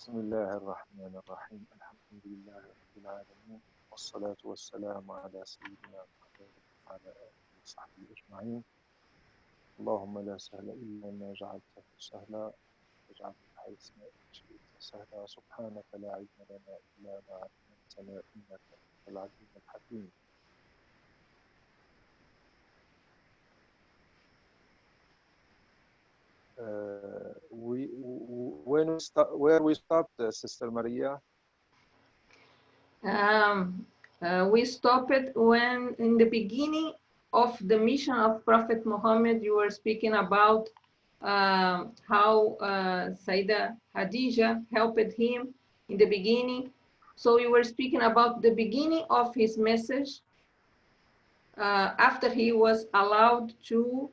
بسم الله الرحمن الرحيم الحمد لله رب العالمين والصلاة والسلام على سيدنا محمد وعلى آله وصحبه أجمعين. اللهم لا سهل إلا ما جعلته سهلا واجعل الحيث ما شئت سهلا. سبحانك لا علم لنا إلا ما علمتنا إنك أنت العليم الحكيم. Where we stopped, Sister Maria? We stopped when in the beginning of the mission of Prophet Muhammad, you were speaking about how Sayyidah Khadija helped him in the beginning. So you were speaking about the beginning of his message after he was allowed to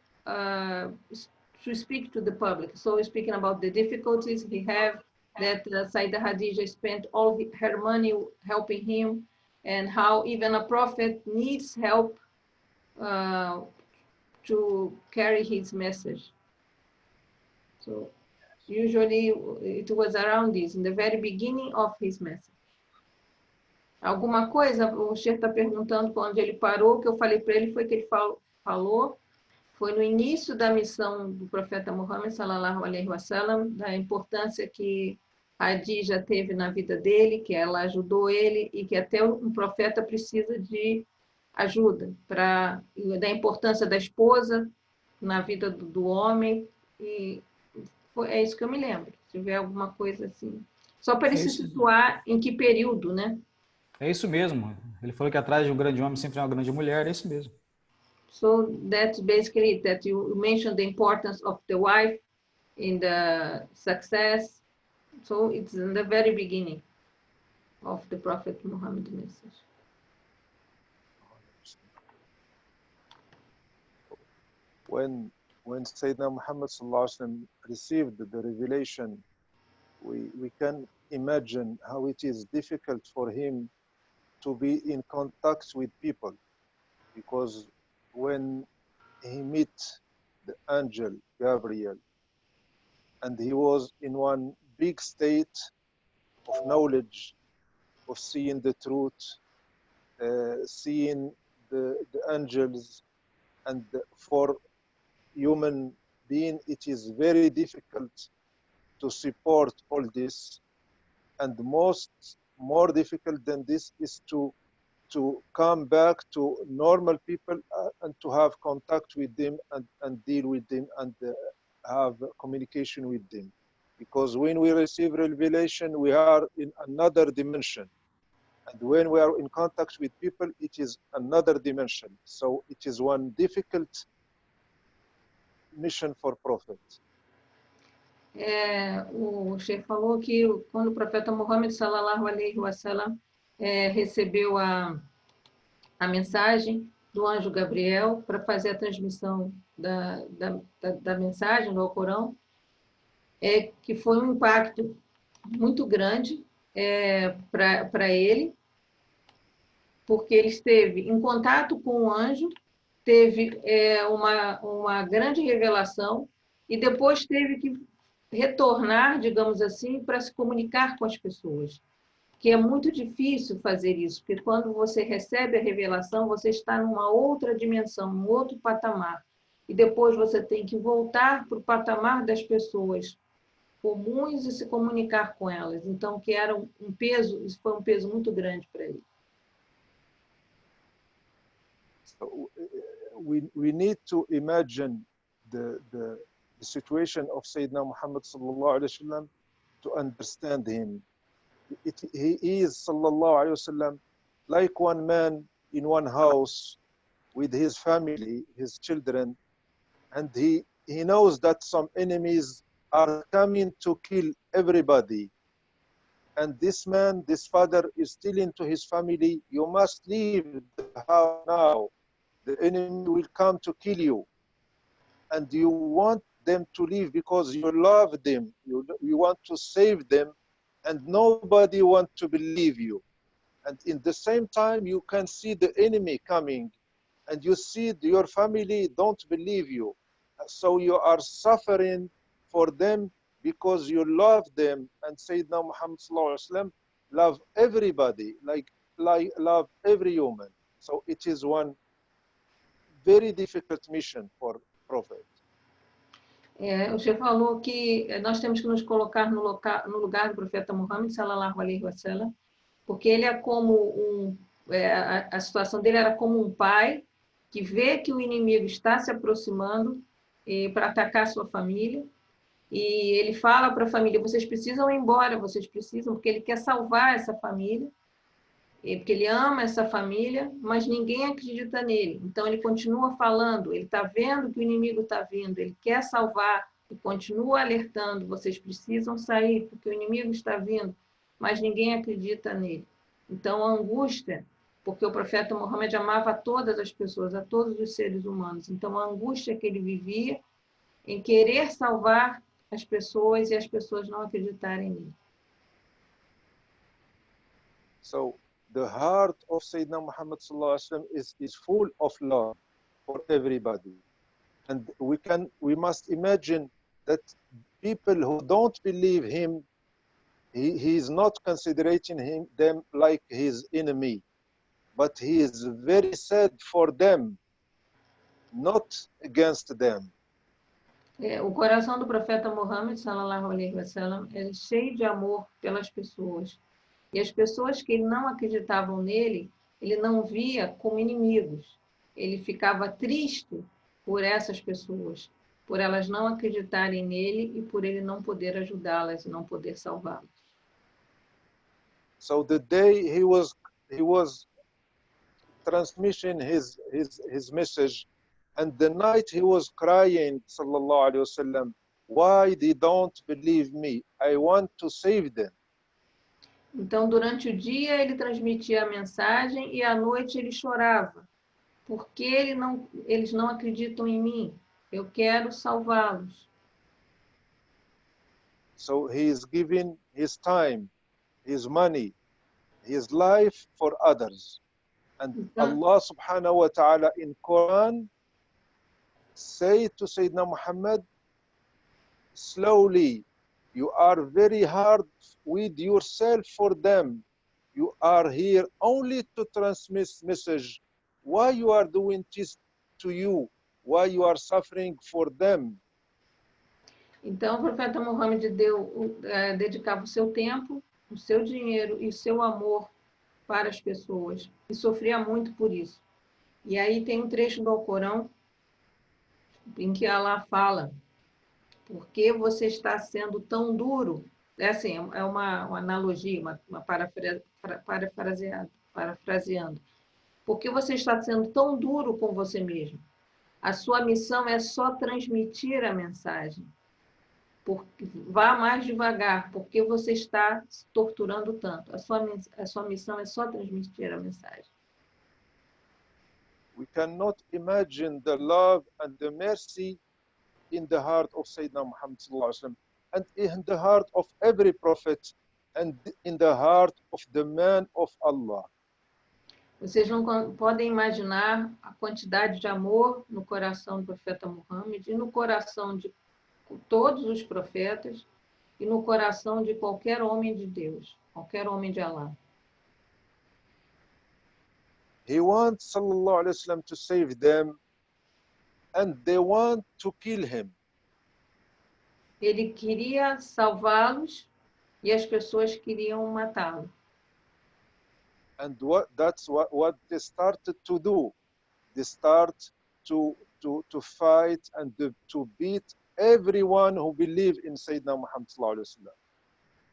speak to the public. So we're speaking about the difficulties he had, that Sayyidah Khadija spent all her money helping him, and how even a prophet needs help to carry his message. So usually it was around this, in the very beginning of his message. Alguma coisa, o Sheikh está perguntando quando ele parou, o que eu falei para ele foi que ele falou, foi no início da missão do profeta Muhammad, sallallahu alaihi wasallam, da importância que Khadija teve na vida dele, que ela ajudou ele e que até um profeta precisa de ajuda, da importância da esposa na vida do homem, e é isso que eu me lembro. Se tiver alguma coisa assim. Só para ele se situar em que período, né? É isso mesmo. Ele falou que atrás de um grande homem sempre é uma grande mulher, é isso mesmo. So that's basically it, that you mentioned the importance of the wife in the success. So it's in the very beginning of the Prophet Muhammad message. When Sayyidina Muhammad sallallahu alaihi wasallam received the revelation, we can imagine how it is difficult for him to be in contact with people, because when he met the angel Gabriel, and he was in one big state of knowledge, of seeing the truth, seeing the angels, and for human being it is very difficult to support all this, and more difficult than this is to come back to normal people and to have contact with them and deal with them and have communication with them. Because when we receive revelation, we are in another dimension. And when we are in contact with people, it is another dimension. So it is one difficult mission for Prophet. O Sheikh falou que quando o profeta Muhammad sallallahu alaihi wasallam recebeu a mensagem do anjo Gabriel para fazer a transmissão da mensagem do Alcorão, que foi um impacto muito grande para ele, porque ele esteve em contato com o anjo, teve uma grande revelação e depois teve que retornar, digamos assim, para se comunicar com as pessoas, que é muito difícil fazer isso, porque quando você recebe a revelação, você está numa outra dimensão, num outro patamar, e depois você tem que voltar para o patamar das pessoas comuns e se comunicar com elas. Então, que era um peso, isso foi um peso muito grande para ele. So, we need to imagine the situation of Sayyidina Muhammad sallallahu alaihi wasallam to understand him. He is sallallahu alaihi wasallam like one man in one house with his family, his children, and he knows that some enemies are coming to kill everybody. And this man, this father, is telling to his family, you must leave the house now. The enemy will come to kill you. And you want them to leave because you love them. You want to save them, and nobody wants to believe you. And in the same time, you can see the enemy coming, and you see your family don't believe you. So you are suffering for them because you love them, and Sayyidina Muhammad sallallahu alaihi wasallam love everybody, like love every human. So it is one very difficult mission for Prophet. O Sheikh falou que nós temos que nos colocar no lugar do profeta Muhammad sallallahu alaihi wasallam, porque ele é como a situação dele era como um pai que vê que o inimigo está se aproximando para atacar a sua família, e ele fala para a família: vocês precisam ir embora, vocês precisam, porque ele quer salvar essa família, porque ele ama essa família, mas ninguém acredita nele. Então ele continua falando, ele está vendo que o inimigo está vindo, ele quer salvar e continua alertando: vocês precisam sair, porque o inimigo está vindo, mas ninguém acredita nele. Então a angústia, porque o profeta Muhammad amava a todas as pessoas, a todos os seres humanos, então a angústia que ele vivia em querer salvar as pessoas e as pessoas não acreditarem nele. So the heart of Sayyidina Muhammad sallallahu alaihi wasallam is full of love for everybody, and we must imagine that people who don't believe him, he is not considering them like his enemy, but he is very sad for them, not against them. O coração do profeta Muhammad sallallahu alaihi wasallam é cheio de amor pelas pessoas. E as pessoas que não acreditavam nele, ele não via como inimigos. Ele ficava triste por essas pessoas, por elas não acreditarem nele e por ele não poder ajudá-las e não poder salvá-las. So the day he was transmitting his message, and the night he was crying, sallallahu alaihi wasallam, why they don't believe me? I want to save them. Então, durante o dia, ele transmitia a mensagem e à noite ele chorava. Porque eles não acreditam em mim. Eu quero salvá-los. So he is giving his time, his money, his life for others. And Allah subhanahu wa ta'ala in Quran say to Sayyidina Muhammad, slowly, you are very hard with yourself for them. You are here only to transmit message. Why you are doing this to you? Why you are suffering for them? Então, o profeta Muhammad dedicava o seu tempo, o seu dinheiro e o seu amor para as pessoas. E sofria muito por isso. E aí tem um trecho do Alcorão em que Allah fala: por que você está sendo tão duro? É uma analogia, parafraseando. Por que você está sendo tão duro com você mesmo? A sua missão é só transmitir a mensagem. Vá mais devagar, porque você está se torturando tanto. A sua missão é só transmitir a mensagem. We cannot imagine the love and the mercy in the heart of Sayyidina Muhammad sallallahu alaihi wasallam, and in the heart of every prophet, and in the heart of the man of Allah. Vocês não podem imaginar a quantidade de amor no coração do profeta Muhammad e no coração de todos os profetas e no coração de qualquer homem de Deus, qualquer homem de Allah. He wants sallallahu alaihi wasallam to save them, and they want to kill him. Ele queria salvá-los e as pessoas queriam matá-lo. And that's what they started to do. They start to fight and to beat everyone who believed in Sayyidina Muhammad sallallahu alaihi wasallam.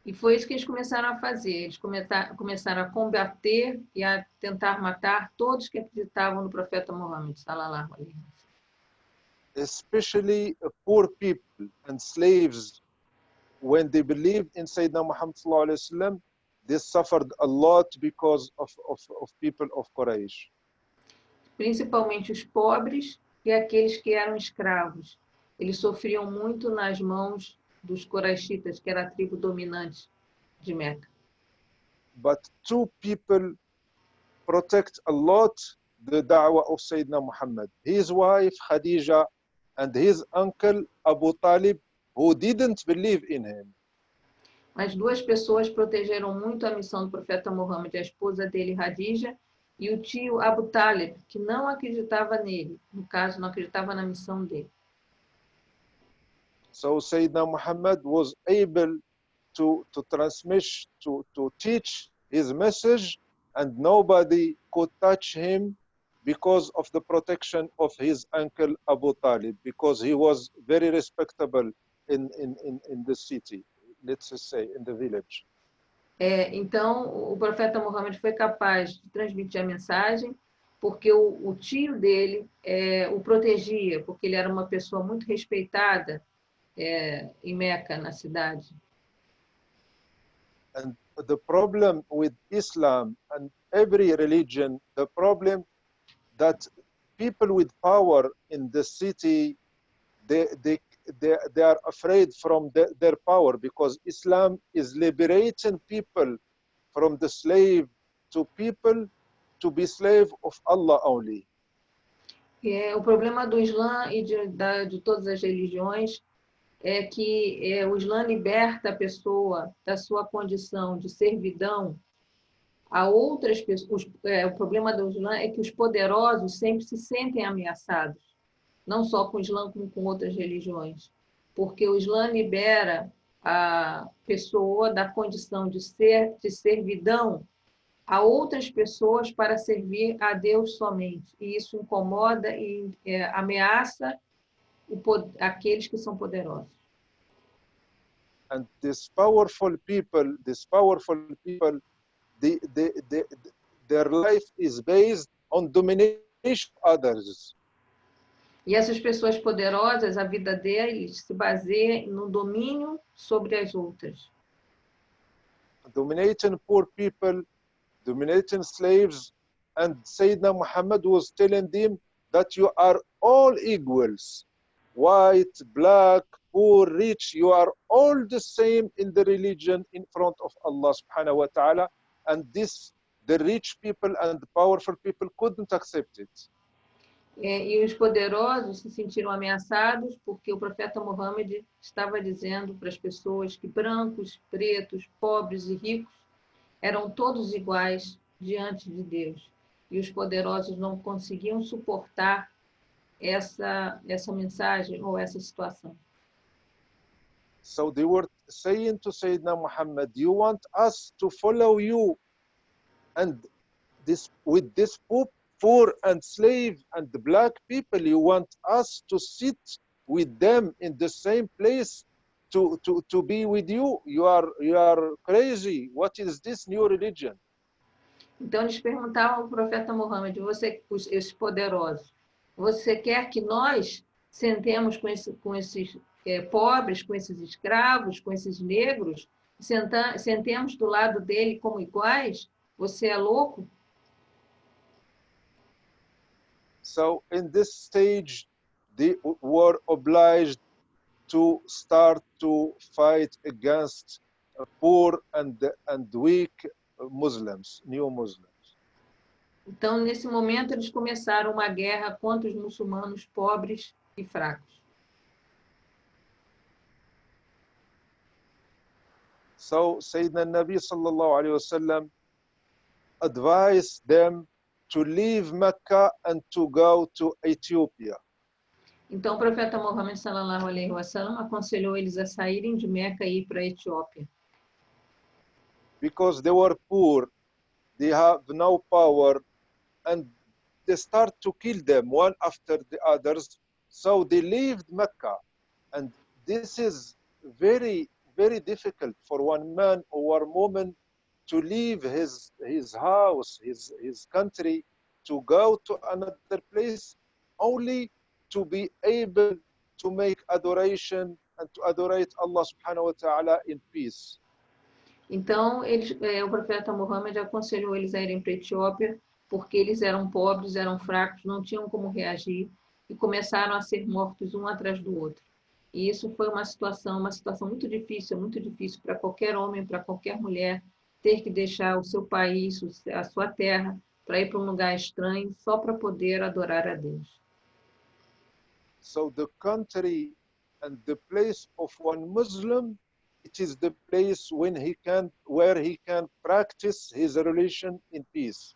E foi isso que eles começaram a fazer. Eles começaram a combater e a tentar matar todos que acreditavam no profeta Muhammad sallallahu alaihi wasallam. Especially poor people and slaves, when they believed in Sayyidina Muhammad sallallahu alaihi wasallam, they suffered a lot because of people of Quraysh. Principalmente os pobres e aqueles que eram escravos. Eles sofriam muito nas mãos dos Quraishitas, que era a tribo dominante de Meca. But two people protect a lot the da'wah of Sayyidina Muhammad. His wife Khadija and his uncle Abu Talib, who didn't believe in him. Mas duas pessoas protegeram muito a missão do profeta Muhammad, a esposa dele, Hadija, e o tio Abu Talib, que não acreditava nele, no caso, não acreditava na missão dele. So Sayyidina Muhammad was able to transmit, to teach his message, and nobody could touch him because of the protection of his uncle Abu Talib, because he was very respectable in the city, let's say, in the village. Então, o profeta Muhammad foi capaz de transmitir a mensagem porque o tio dele o protegia, porque ele era uma pessoa muito respeitada em Meca, na cidade. And the problem with Islam and every religion, the problem that people with power in the city, they are afraid from their power, because Islam is liberating people from the slave to people to be slave of Allah only. O problema do Islã e de todas as religiões é que o Islã liberta a pessoa da sua condição de servidão a outras pessoas. O problema do Islã é que os poderosos sempre se sentem ameaçados, não só com o Islã, como com outras religiões, porque o Islã libera a pessoa da condição de servidão a outras pessoas para servir a Deus somente. E isso incomoda e ameaça aqueles que são poderosos. And these powerful people, their life is based on domination of others. E essas pessoas poderosas, a vida deles se baseia no domínio sobre as outras. Dominating poor people, dominating slaves, and Sayyidina Muhammad was telling them that you are all equals. White, black, poor, rich, you are all the same in the religion in front of Allah subhanahu wa ta'ala. And this, the rich people and the powerful people couldn't accept it. E os poderosos se sentiram ameaçados porque o profeta Muhammad estava dizendo para as pessoas que brancos, pretos, pobres e ricos eram todos iguais diante de Deus. E os poderosos não conseguiam suportar essa mensagem ou essa situação. So they were saying to Sayyidina Muhammad, you want us to follow you, and with this poor and slave and the black people, you want us to sit with them in the same place to be with you? You are crazy. What is this new religion? Então eles perguntavam ao profeta Muhammad, esses poderosos, você quer que nós sentemos com esses pobres, com esses escravos, com esses negros, sentemos do lado dele como iguais? Você é louco? So in this stage, they were obliged to start to fight against poor and weak Muslims, new Muslims. Então, nesse momento, eles começaram uma guerra contra os muçulmanos pobres e fracos. So Sayyidina Nabi sallallahu alayhi wa sallam advised them to leave Mecca and to go to Ethiopia. Então, o profeta Muhammad sallallahu alaihi wasallam aconselhou eles a saírem de Meca e ir para a Etiópia. Because they were poor, they have no power, and they start to kill them one after the others. So they left Mecca, and this is very, very difficult for one man or one woman to leave his house, his country, to go to another place, only to be able to make adoration and to adorate Allah subhanahu wa ta'ala in peace. Então, o profeta Muhammad aconselhou eles a irem para a Etiópia, porque eles eram pobres, eram fracos, não tinham como reagir, e começaram a ser mortos um atrás do outro. E isso foi uma situação muito difícil para qualquer homem, para qualquer mulher, ter que deixar o seu país, a sua terra, para ir para um lugar estranho, só para poder adorar a Deus. So the country and the place of one Muslim, it is the place where he can practice his religion in peace.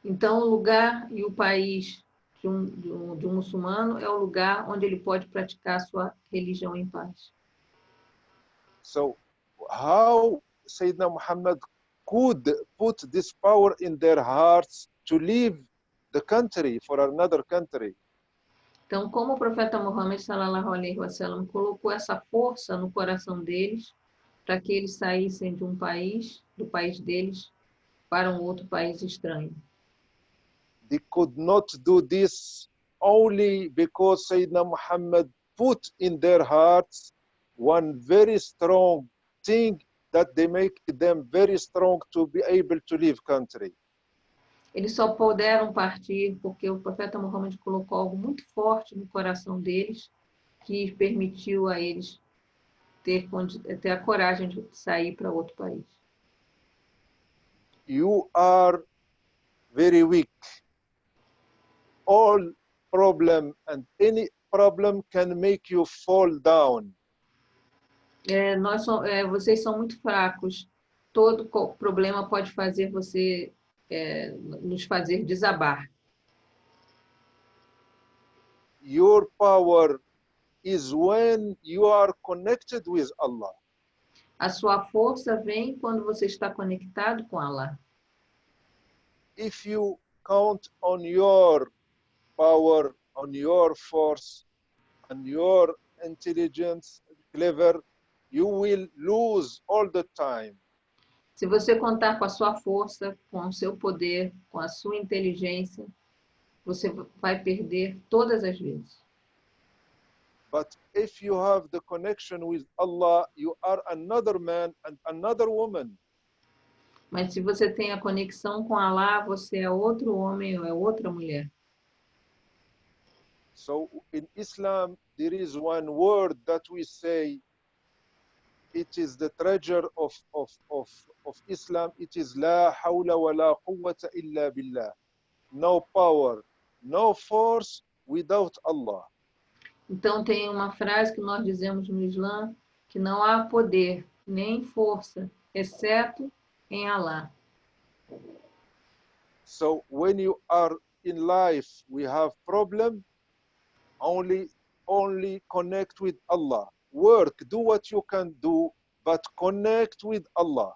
Então, o lugar e o país de um muçulmano é o lugar onde ele pode praticar sua religião em paz. So how Sayyidina Muhammad could put this power in their hearts to leave the country for another country? Então, como o profeta Muhammad sallallahu alaihi wasallam colocou essa força no coração deles para que eles saíssem de um país, do país deles, para um outro país estranho? They could not do this only because Sayyidina Muhammad put in their hearts one very strong thing that they make them very strong to be able to leave country. Eles só puderam partir porque o profeta Muhammad colocou algo muito forte no coração deles, que permitiu a eles ter a coragem de sair para outro país. You are very weak. All problem and any problem can make you fall down. Vocês são muito fracos. Todo problema pode fazer nos fazer desabar. Your power is when you are connected with Allah. A sua força vem quando você está conectado com Allah. If you count on your power, on your force, on your intelligence, clever, you will lose all the time. Se você contar com a sua força, com o seu poder, com a sua inteligência, você vai perder todas as vezes. But if you have the connection with Allah, you are another man and another woman. Mas se você tem a conexão com Allah, você é outro homem ou é outra mulher. So in Islam, there is one word that we say, it is the treasure of Islam. It is La hawla wa la quwwata illa billah. No power, no force without Allah. Então tem uma frase que nós dizemos no Islã, que não há poder nem força, exceto em Allah. So when you are in life, we have problem, only connect with Allah. Work, do what you can do, but connect with Allah.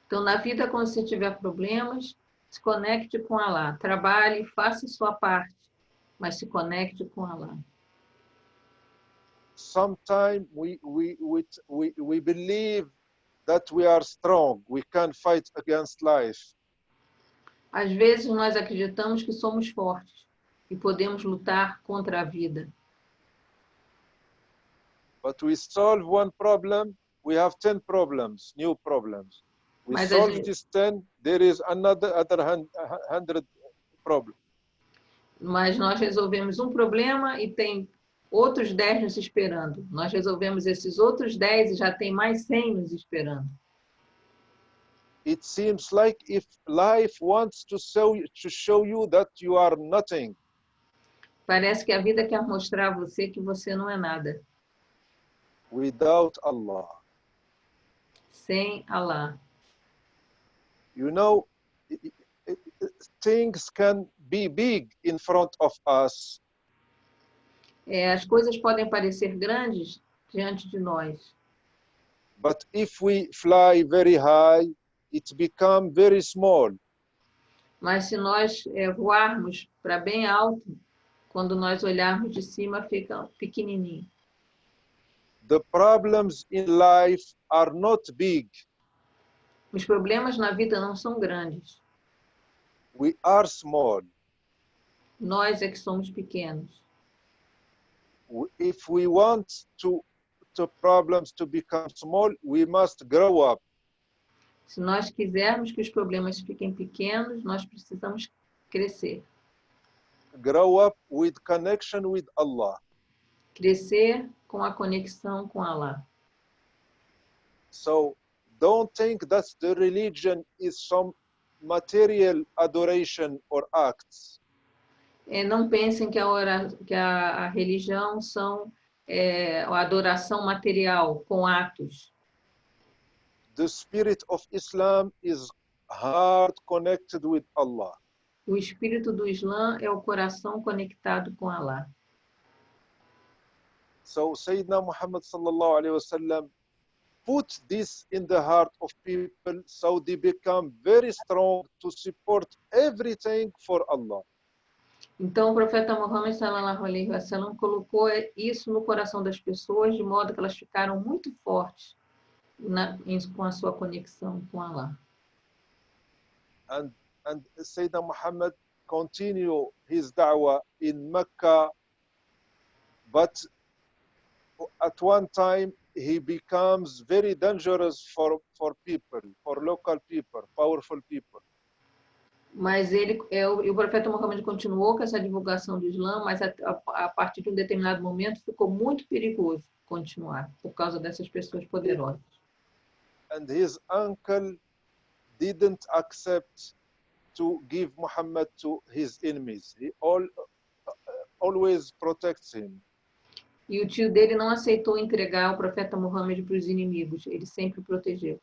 Então, na vida, quando você tiver problemas, se conecte com Allah. Trabalhe, faça sua parte, mas se conecte com Allah. Sometimes we believe that we are strong. We can fight against life. Às vezes, nós acreditamos que somos fortes e podemos lutar contra a vida. But we solve one problem, we have 10 problems, new problems. We solve this 10, there is other 100 problems. Mas nós resolvemos um problema e tem outros 10 nos esperando. Nós resolvemos esses outros 10 e já tem mais 100 nos esperando. It seems like if life wants to show you that you are nothing. Parece que a vida quer mostrar a você que você não é nada. Without Allah. Sem Allah. You know, things can be big in front of us. As coisas podem parecer grandes diante de nós. But if we fly very high, it becomes very small. Mas se nós voarmos para bem alto, quando nós olharmos de cima, fica pequenininho. The problems in life are not big. Os problemas na vida não são grandes. We are small. Nós é que somos pequenos. If we want to problems to become small, we must grow up. Se nós quisermos que os problemas fiquem pequenos, nós precisamos crescer. Grow up with connection with Allah. Crescer com a conexão com Allah. So don't think that the religion is some material adoration or acts. Não pensem que a religião são a adoração material com atos. The spirit of Islam is heart connected with Allah. O espírito do Islã é o coração conectado com Allah. So Sayyidina Muhammad sallallahu alaihi wasallam put this in the heart of people so they become very strong to support everything for Allah. Então, o profeta Muhammad sallallahu alaihi wasallam colocou isso no coração das pessoas de modo que elas ficaram muito fortes com a sua conexão com Allah. And Sayyidina Muhammad continue his da'wah in Mecca, but at one time he becomes very dangerous for people, for local people, powerful people. Mas o profeta Muhammad continuou com essa divulgação do Islã, mas a partir de um determinado momento ficou muito perigoso continuar por causa dessas pessoas poderosas. And his uncle didn't accept to give Muhammad to his enemies. He always protects him. E o tio dele não aceitou entregar o profeta Muhammad para os inimigos. Ele sempre protegeu.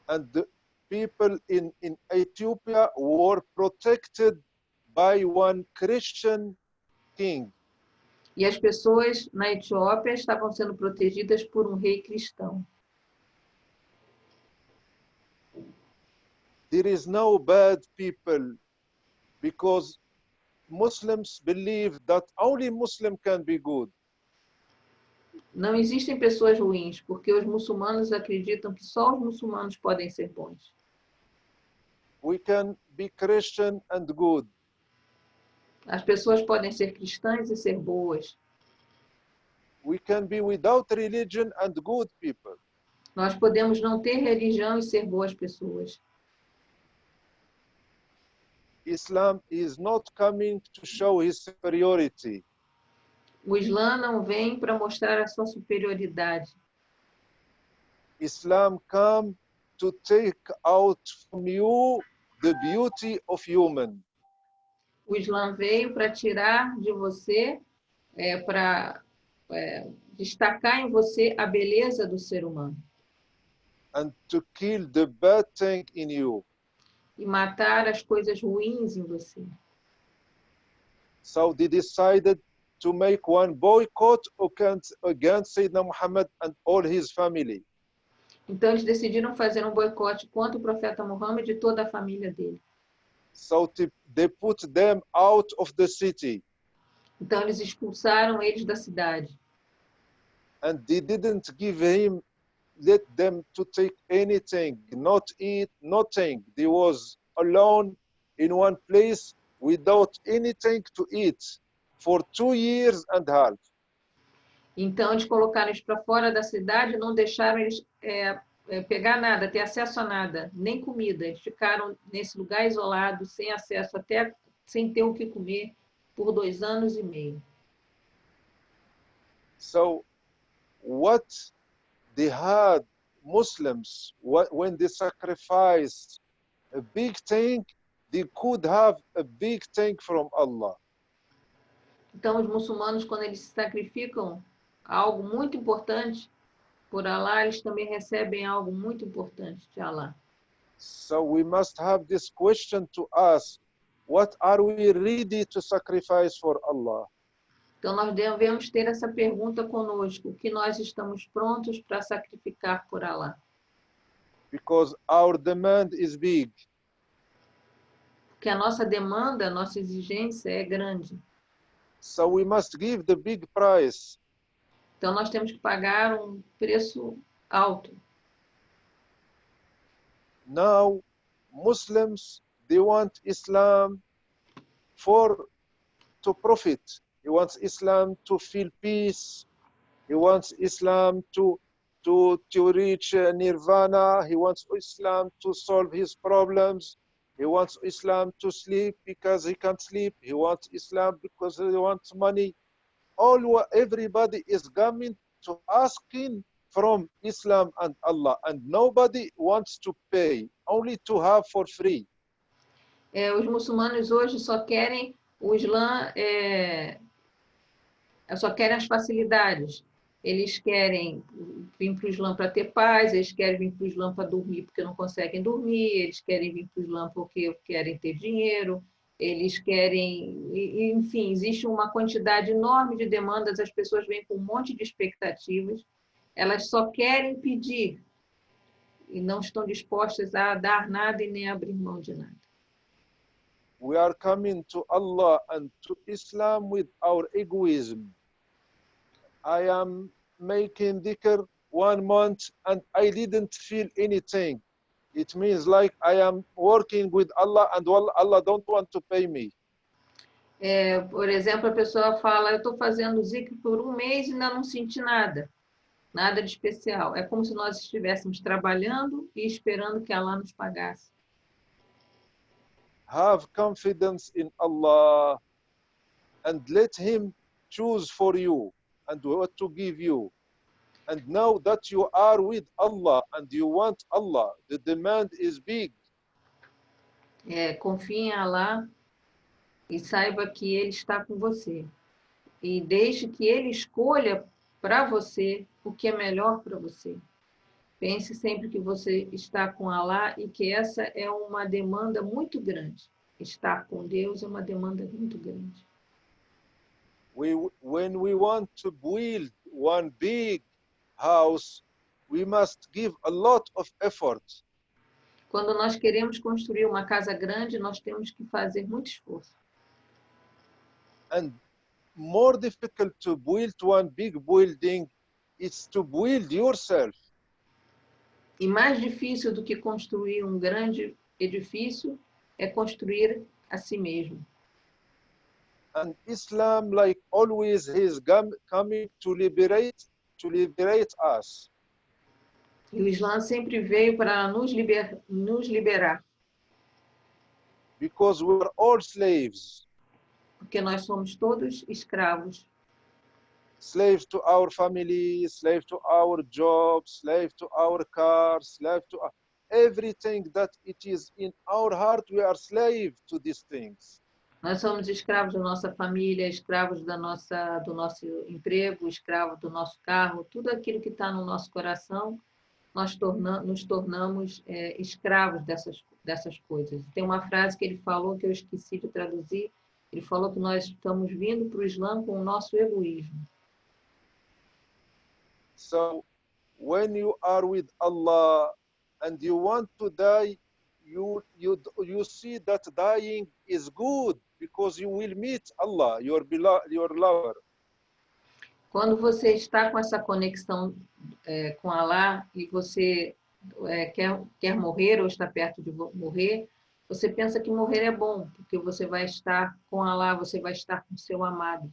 And the people in Ethiopia were protected by one Christian king. E as pessoas na Etiópia estavam sendo protegidas por um rei cristão. There is no bad people because Muslims believe that only Muslim can be good. Não existem pessoas ruins, porque os muçulmanos acreditam que só os muçulmanos podem ser bons. We can be Christian and good. As pessoas podem ser cristãs e ser boas. We can be without religion and good people. Nós podemos não ter religião e ser boas pessoas. Islam is not coming to show his superiority. O Islã não vem para mostrar a sua superioridade. Islam come to take out from you the beauty of human. O Islã veio para tirar de você, para destacar em você a beleza do ser humano. And to kill the bad thing in you. E matar as coisas ruins em você. So they decided to make one boycott against Sayyidina Muhammad and all his family. Então eles decidiram fazer um boicote contra o profeta Muhammad e toda a família dele. So they put them out of the city. Então eles expulsaram eles da cidade. And they didn't let them to take anything, not eat, nothing. They was alone in one place without anything to eat for 2 years and a half. Então eles colocaram eles para fora da cidade, não deixaram eles pegar nada, ter acesso a nada, nem comida. Eles ficaram nesse lugar isolado, sem acesso, até sem ter o que comer, por 2 anos e meio. So what they had, Muslims, when they sacrifice a big thing, they could have a big thing from Allah. Então, os muçulmanos, quando eles se sacrificam algo muito importante por Allah, eles também recebem algo muito importante de Allah. So we must have this question to ask, what are we ready to sacrifice for Allah? Então, nós devemos ter essa pergunta conosco, o que nós estamos prontos para sacrificar por Allah? Because our demand is big. Porque a nossa demanda, a nossa exigência é grande. So we must give the big price. Então, nós temos que pagar um preço alto. Now, Muslims, they want Islam to profit. He wants Islam to feel peace. He wants Islam to reach nirvana. He wants Islam to solve his problems. He wants Islam to sleep because he can't sleep. He wants Islam because he wants money. Everybody is coming to asking from Islam and Allah, and nobody wants to pay, only to have for free. Os muçulmanos hoje só querem o Islã só querem as facilidades. Eles querem vir para o Islã para ter paz, eles querem vir para o Islã para dormir porque não conseguem dormir, eles querem vir para o Islã porque querem ter dinheiro, eles querem... Enfim, existe uma quantidade enorme de demandas, as pessoas vêm com um monte de expectativas, elas só querem pedir e não estão dispostas a dar nada e nem abrir mão de nada. We are coming to Allah and to Islam with our egoism. I am making dhikr 1 month and I didn't feel anything. It means like I am working with Allah and Allah don't want to pay me. Por exemplo, a pessoa fala, eu estou fazendo zikr por 1 mês e ainda não senti nada, nada de especial. É como se nós estivéssemos trabalhando e esperando que Allah nos pagasse. Have confidence in Allah and let Him choose for you and what to give you. And now that you are with Allah and you want Allah, the demand is big. Confie em Allah e saiba que Ele está com você. E deixe que Ele escolha para você o que é melhor para você. Pense sempre que você está com Allah e que essa é uma demanda muito grande. Estar com Deus é uma demanda muito grande. When we want to build one big house, we must give a lot of effort. Quando nós queremos construir uma casa grande, nós temos que fazer muito esforço. And more difficult to build one big building is to build yourself. E mais difícil do que construir um grande edifício é construir a si mesmo. And Islam, like always, is coming to liberate us. E o Islã sempre veio para nos liberar, Because we are all slaves. porque nós somos todos escravos. Slaves to our family, slave to our job, slave to our car, slave to everything that it is in our heart. We are slave to these things. Nós somos escravos da nossa família, escravos do nosso emprego, escravos do nosso carro, tudo aquilo que está no nosso coração, nós nos tornamos escravos dessas coisas. Tem uma frase que ele falou que eu esqueci de traduzir. Ele falou que nós estamos vindo para o Islã com o nosso egoísmo. So, when you are with Allah and you want to die, you see that dying is good because you will meet Allah, your lover. Quando você está com essa conexão com Allah e você quer morrer ou está perto de morrer, você pensa que morrer é bom, porque você vai estar com Allah, você vai estar com seu amado.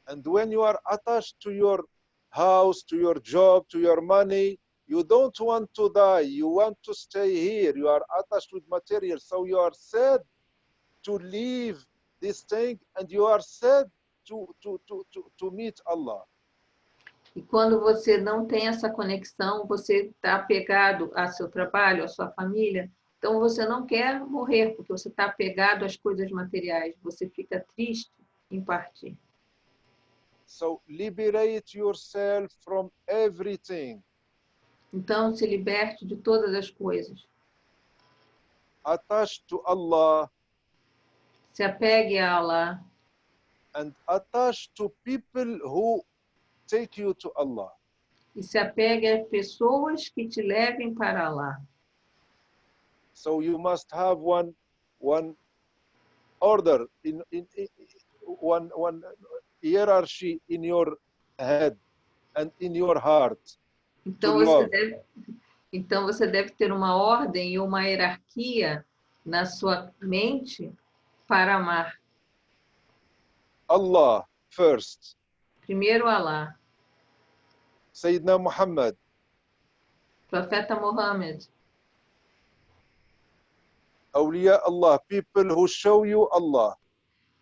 And when you are attached to your house, to your job, to your money, you don't want to die, you want to stay here. You are attached with material, so you are sad to leave this thing and you are sad to meet Allah. E quando você não tem essa conexão, você está apegado ao seu trabalho, à sua família, então você não quer morrer, porque você está apegado às coisas materiais, você fica triste em partir. So liberate yourself from everything. Então se liberte de todas as coisas. Attached to Allah. Se apegue a Allah. And attached to people who take you to Allah. E se apegue a pessoas que te levem para Allah. So you must have one order in one hierarchy in your head and in your heart. Então você deve ter uma ordem e uma hierarquia na sua mente para amar. Allah first. Primeiro Allah. Sayyidina Muhammad. Profeta Muhammad. Awliya Allah, people who show you Allah.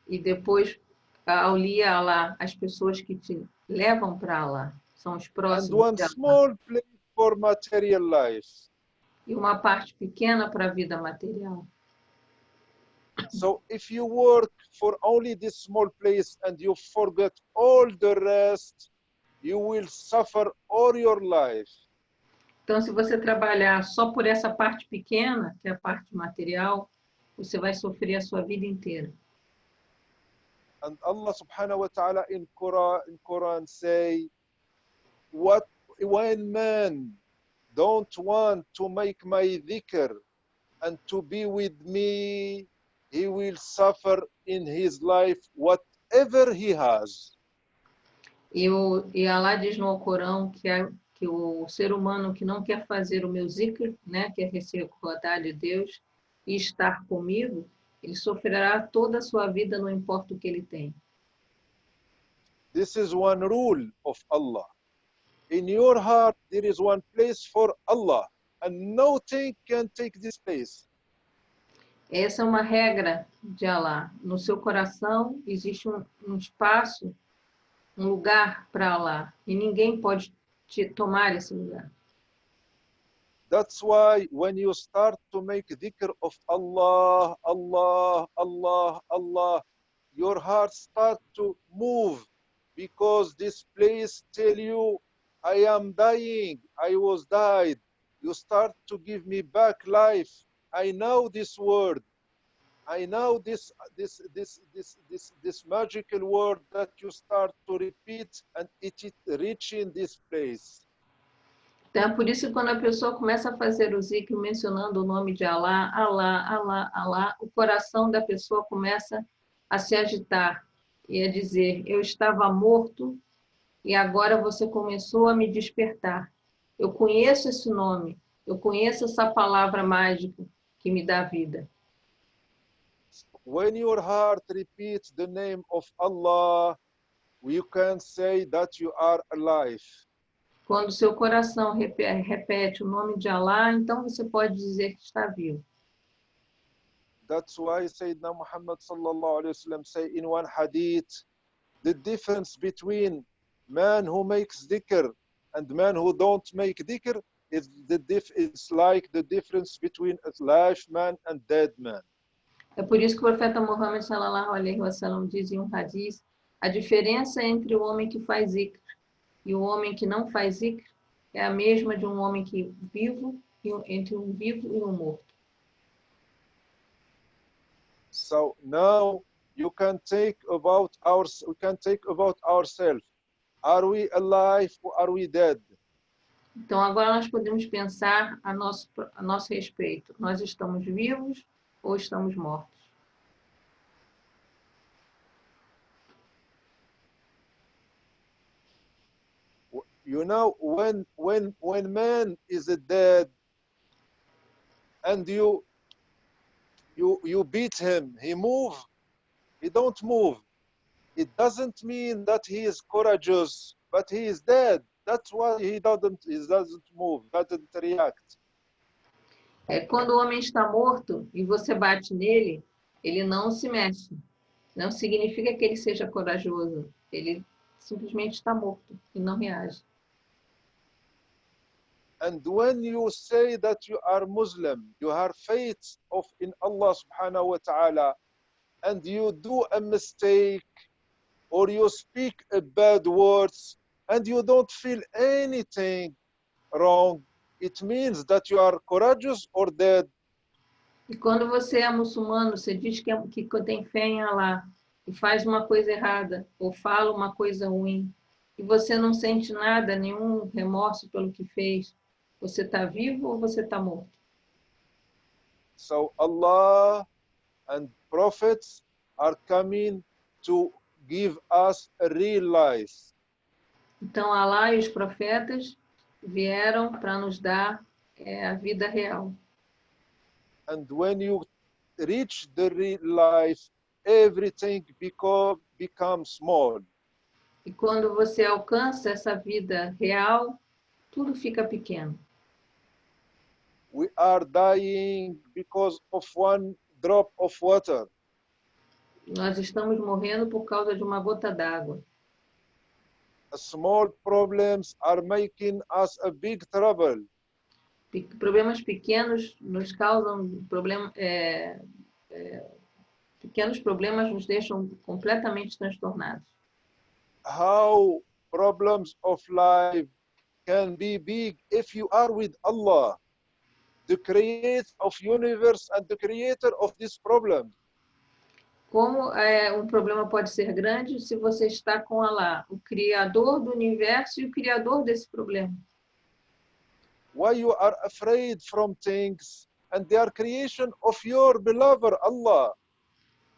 E depois Awliya Allah, as pessoas que te levam para Allah, são os próximos. And one small place for material life. E uma parte pequena para a vida material. So if you work for only this small place and you forget all the rest, you will suffer all your life. Então, se você trabalhar só por essa parte pequena, que é a parte material, você vai sofrer a sua vida inteira. And Allah subhanahu wa ta'ala in Quran say, what when man don't want to make my dhikr and to be with me, he will suffer in his life whatever he has. E Allah diz no Alcorão que o ser humano que não quer fazer o meu zikr, né, que é recordar de Deus e estar comigo, ele sofrerá toda a sua vida, não importa o que ele tem. This is one rule of Allah. In your heart, there is one place for Allah, and nothing can take this place. Essa é uma regra de Allah. No seu coração existe um espaço, um lugar para Allah, e ninguém pode tomar esse lugar. That's why when you start to make dhikr of Allah, Allah, Allah, Allah, your heart starts to move because this place tell you, I am dying, I was died. You start to give me back life. I know this word. I know this magical word that you start to repeat and it is reaching this place. Então, é por isso que quando a pessoa começa a fazer o zikr mencionando o nome de Allah, Allah, Allah, Allah, o coração da pessoa começa a se agitar e a dizer, eu estava morto e agora você começou a me despertar. Eu conheço esse nome, eu conheço essa palavra mágica que me dá vida. When your heart repeats the name of Allah, you can say that you are alive. Quando seu coração repete o nome de Allah, então você pode dizer que está vivo. That's why Sayyidina Muhammad sallallahu alayhi wa sallam say in one hadith, the difference between man who makes dhikr and man who don't make dhikr is it's like the difference between a live man and dead man. É por isso que o profeta Muhammad sallallahu alaihi wasallam diz em um hadith, a diferença entre o homem que faz zikr e o homem que não faz zikr é a mesma de um homem que vivo entre um vivo e um morto. So now we can take about ourselves. Are we alive or are we dead? Então agora nós podemos pensar a nosso respeito. Nós estamos vivos ou estamos mortos? You know, when man is dead and you beat him, he don't move. It doesn't mean that he is courageous, but he is dead. That's why he doesn't move, doesn't react. Quando o homem está morto e você bate nele, ele não se mexe. Não significa que ele seja corajoso. Ele simplesmente está morto e não reage. And when you say that you are Muslim, you have faith in Allah subhanahu wa ta'ala, and you do a mistake or you speak bad words and you don't feel anything wrong, it means that you are courageous or dead. E quando você é muçulmano, você diz que tem fé em Allah e faz uma coisa errada ou fala uma coisa ruim e você não sente nada, nenhum remorso pelo que fez, você está vivo ou você está morto? So Allah and prophets are coming to give us a real life. Então Allah e os profetas vieram para nos dar a vida real. And when you reach the real life, everything becomes small. E quando você alcança essa vida real, tudo fica pequeno. We are dying because of one drop of water. Nós estamos morrendo por causa de uma gota d'água. Small problems are making us a big trouble. Problemas pequenos nos causam Pequenos problemas nos deixam completamente transtornados. How problems of life can be big if you are with Allah, the creator of universe and the creator of this problem. Como um problema pode ser grande se você está com Allah, o Criador do universo e o Criador desse problema? Why you are afraid from things and they are creation of your beloved Allah?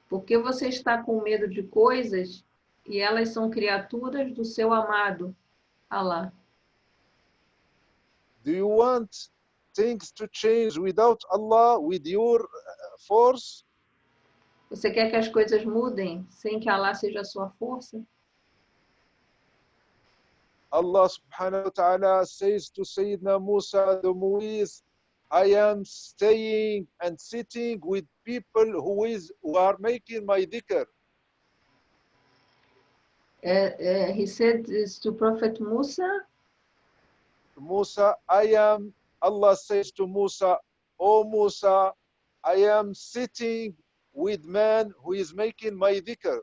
Porque você está com medo de coisas e elas são criaturas do seu amado Allah. Do you want things to change without Allah, with your force? Você quer que as coisas mudem sem que Allah seja a sua força? Allah subhanahu wa ta'ala says to Sayyidina Musa the Muiz, I am staying and sitting with people who are making my dhikr. He said this to Prophet Musa. Musa, Allah says to Musa, O Musa, I am sitting with man who is making my dhikr.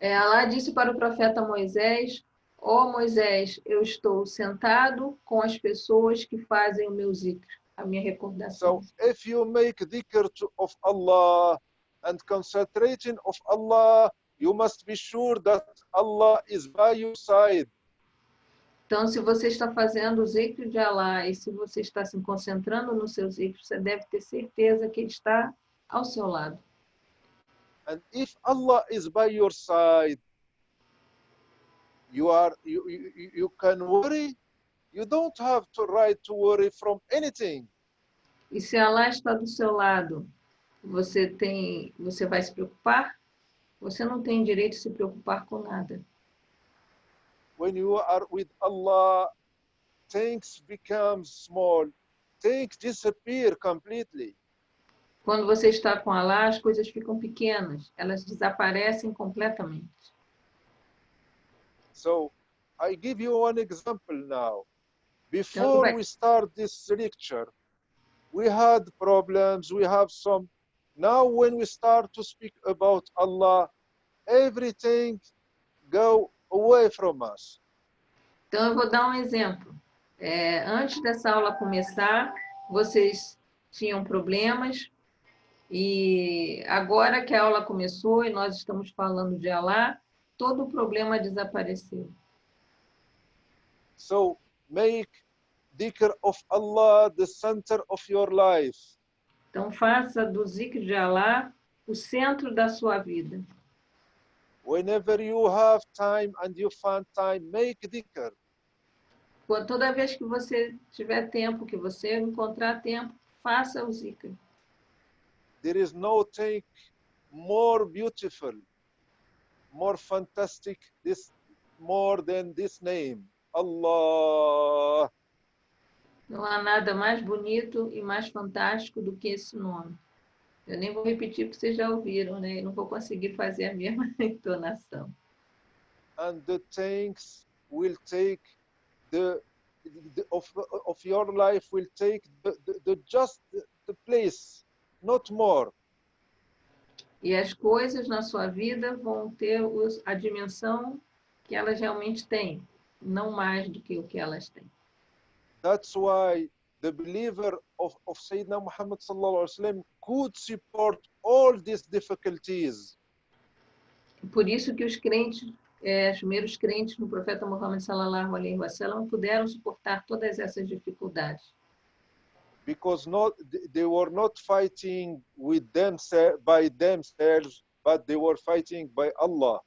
Allah disse para o profeta Moisés, ó Moisés, eu estou sentado com as pessoas que fazem o meu zikr, a minha recordação. So if you make dhikr of Allah and concentrating of Allah, you must be sure that Allah is by your side. Então, se você está fazendo o zikr de Allah e se você está se concentrando no seu zikr, você deve ter certeza que Ele está ao seu lado. And if Allah is by your side, you can worry. You don't have to right to worry from anything. E se Allah está do seu lado, você vai se preocupar? Você não tem direito de se preocupar com nada. When you are with Allah, things become small. Things disappear completely. Quando você está com Allah, as coisas ficam pequenas, elas desaparecem completamente. So, I give you one example now. Before we start this lecture, we had problems, we have some. Now when we start to speak about Allah, everything go away from us. Então, eu vou dar um exemplo. Antes dessa aula começar, vocês tinham problemas, e agora que a aula começou e nós estamos falando de Allah, todo o problema desapareceu. So, make dhikr of Allah the center of your life. Então, faça do zikr de Allah o centro da sua vida. Whenever you have time and you find time, make dhikr. Toda vez que você tiver tempo, que você encontrar tempo, faça o zikr. There is no thing more beautiful, more fantastic, more than this name, Allah. Não há nada mais bonito e mais fantástico do que esse nome. Eu nem vou repetir porque vocês já ouviram, né? Eu não vou conseguir fazer a mesma entonação. And the things will take of your life will take just the place, not more. E as coisas na sua vida vão ter a dimensão que elas realmente têm, não mais do que o que elas têm. That's why the believer of Sayyidina Muhammad sallallahu alaihi wasallam could support all these difficulties. Por isso que os crentes, os primeiros crentes no profeta Muhammad sallallahu alaihi wasallam puderam suportar todas essas dificuldades. Because they were not fighting by themselves, but they were fighting by Allah.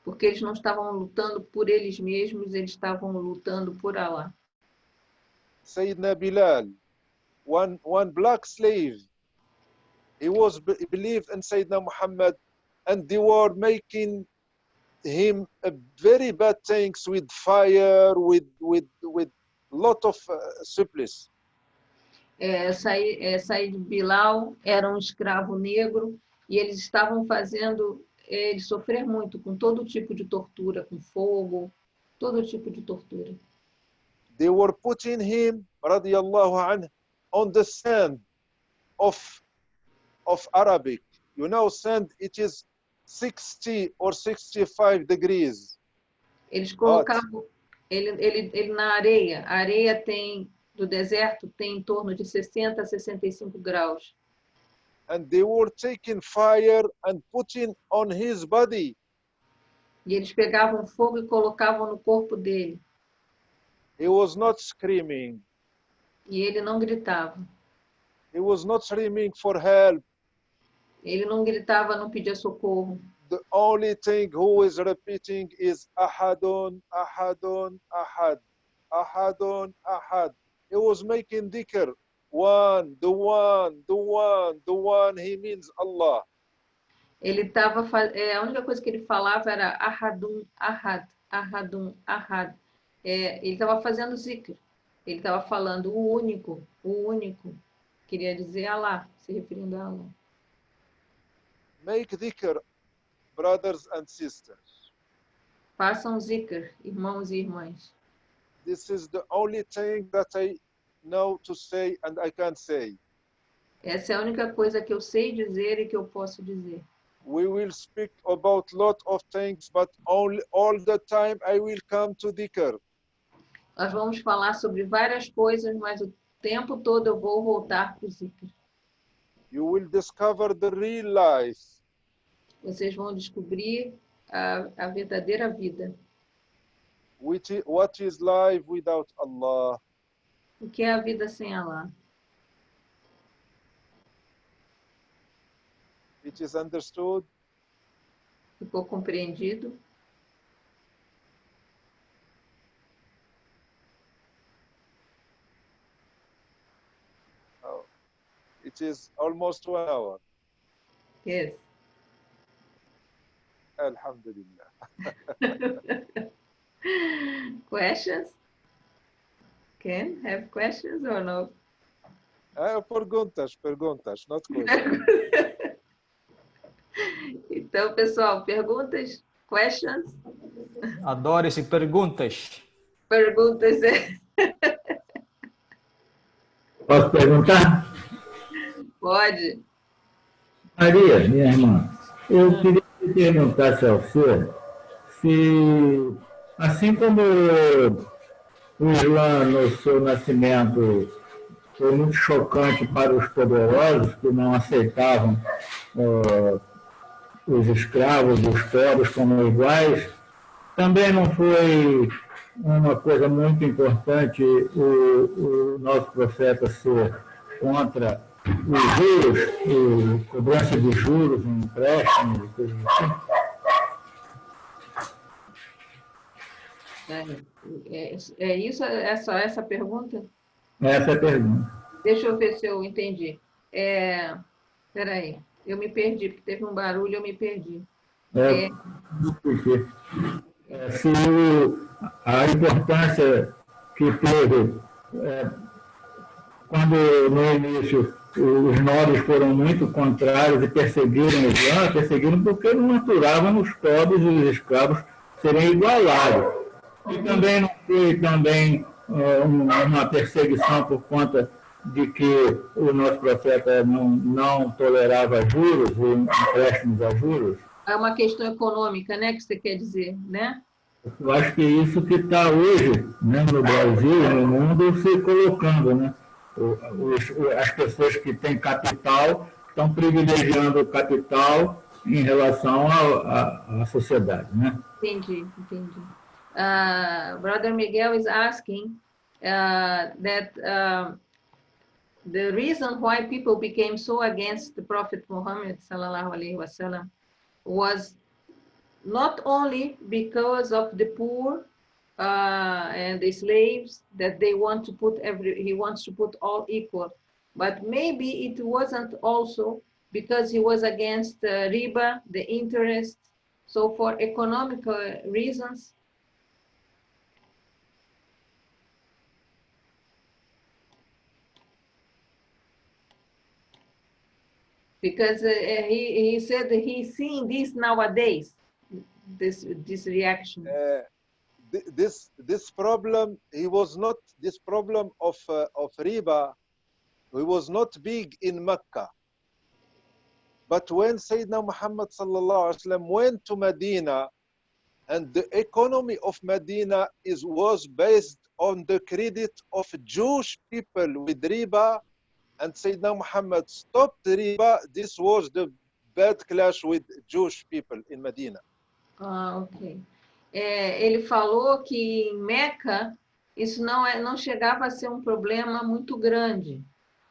Porque eles não estavam lutando por eles mesmos, eles estavam lutando por Allah. Sayyidina Bilal, one black slave, he was believed in Sayyidina Muhammad, and they were making him very bad things with fire, with lot of supplice. Said Bilal era um escravo negro e eles estavam fazendo ele sofrer muito com todo tipo de tortura, com fogo, todo tipo de tortura. They were putting him, radiyallahu anhu, on the sand of Arabic, You know, sand, it is 60 or 65 degrees. Eles colocavam ele na areia. A areia do deserto tem em torno de 60 a 65 graus. And they were taking fire and putting on his body. E eles pegavam fogo e colocavam no corpo dele. He was not screaming. E ele não gritava. He was not screaming for help. Ele não gritava, não pedia socorro. The only thing who is repeating is Ahadun, Ahadun, Ahad. Ahadun, Ahad. He was making dhikr. One, the one, the one, the one. He means Allah. Ele estava, a única coisa que ele falava era Ahadun, Ahad, Ahadun, Ahad. Ele estava fazendo zikr. Ele estava falando o único, o único. Queria dizer Allah, se referindo a Allah. Make dhikr, brothers and sisters. Façam zikr, irmãos e irmãs. This is the only thing that I know to say and I can't say. Essa é a única coisa que eu sei dizer e que eu posso dizer. We will speak about lot of things, but all the time I will come to dhikr. Nós vamos falar sobre várias coisas, mas o tempo todo eu vou voltar para o zikr. You will discover the real life. Vocês vão descobrir a verdadeira vida. What is life without Allah? O que é a vida sem Allah? It is understood. Ficou compreendido? Oh, it is almost 1 hour. Yes. Alhamdulillah. Questions? Ken, have questions or no? Perguntas, not questions. Então, pessoal, perguntas? Questions? Adoro esse perguntas. Perguntas, Posso perguntar? Pode. Maria, minha irmã, eu queria te perguntar ao senhor se, assim como o Islã, no seu nascimento, foi muito chocante para os poderosos que não aceitavam os escravos e os pobres como iguais, também não foi uma coisa muito importante o nosso profeta ser contra os juros, cobrança de juros, empréstimos, coisas assim? É isso, essa pergunta? Essa é a pergunta. Deixa eu ver se eu entendi. Espera aí, eu me perdi, porque teve um barulho, eu me perdi. Se a importância que teve, quando no início os nobres foram muito contrários e perseguiram o Islã, perseguiram porque não aturavam os pobres e os escravos serem igualados. E também não foi uma perseguição por conta de que o nosso profeta não tolerava juros e empréstimos a juros. É uma questão econômica, né, que você quer dizer, né? Eu acho que é isso que está hoje, né, no Brasil e no mundo se colocando, né? As pessoas que têm capital estão privilegiando o capital em relação à sociedade, né? Entendi. Brother Miguel is asking that the reason why people became so against the Prophet Muhammad sallallahu alaihi wasallam was not only because of the poor and the slaves that he wants to put all equal, but maybe it wasn't also because he was against riba, the interest. So for economical reasons, because he said that he's seeing this nowadays, this reaction. This problem, this problem of riba, he was not big in Mecca. But when Sayyidina Muhammad sallallahu alaihi wasallam went to Medina, and the economy of Medina was based on the credit of Jewish people with riba, and Sayyidina Muhammad stopped riba, this was the bad clash with Jewish people in Medina. Ok. Ele falou que em Meca isso não chegava a ser um problema muito grande,